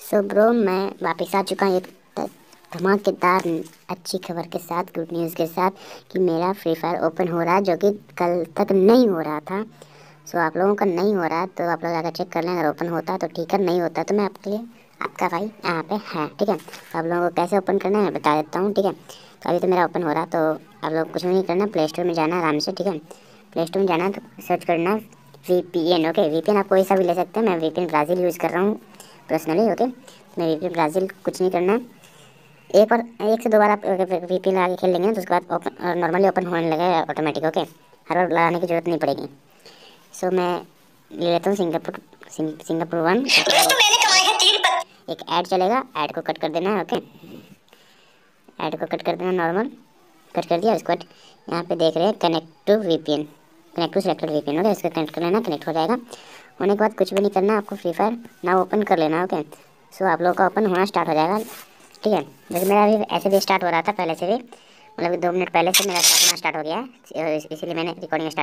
So bro, मैं वापस आ चुका हूँ एक धमाकेदार अच्छी खबर के साथ, गुड न्यूज़ के साथ कि मेरा फ्री फायर ओपन हो रहा है, जो कि कल तक नहीं हो रहा था। सो आप लोगों का नहीं हो रहा है तो आप लोग जाकर चेक कर लें। अगर ओपन होता है तो ठीक है, नहीं होता तो मैं आपके लिए आपका भाई यहाँ पे है, ठीक है। तो आप लोगों को कैसे ओपन करना है मैं बता देता हूँ, ठीक है। तो अभी तो मेरा ओपन हो रहा है, तो आप लोग कुछ भी नहीं करना, प्ले स्टोर में जाना है आराम से, ठीक है। प्ले स्टोर में जाना है तो सर्च करना VPN, ओके। VPN आप कोई सा भी ले सकते हैं, मैं VPN ब्राज़ील यूज़ कर रहा हूँ पर्सनली, ओके। मैं VPN ब्राज़ील कुछ नहीं करना, एक से दो बार आप VPN लगा के खेल लेंगे तो उसके बाद ओपन नॉर्मली ओपन होने लगेगा ऑटोमेटिक, ओके। हर बार लगाने की ज़रूरत नहीं पड़ेगी। सो मैं ले लेता हूँ सिंगापुर 1। एक ऐड चलेगा, ऐड को कट कर देना है, ओके। ऐड को कट कर देना, नॉर्मल कट कर दिया। उसके बाद यहाँ पे देख रहे हैं connect to VPN, connect to selected VPN, okay. इसको कनेक्ट कर लेना, कनेक्ट हो जाएगा। होने के बाद कुछ भी नहीं करना, आपको फ्री फायर ना ओपन कर लेना, ओके। सो आप लोगों का ओपन होना स्टार्ट हो जाएगा, ठीक है। जैसे मेरा अभी ऐसे भी स्टार्ट हो रहा था पहले से भी, मतलब 2 मिनट पहले से मेरा स्टार्ट होना स्टार्ट हो गया है, इसीलिए मैंने रिकॉर्डिंग स्टार्ट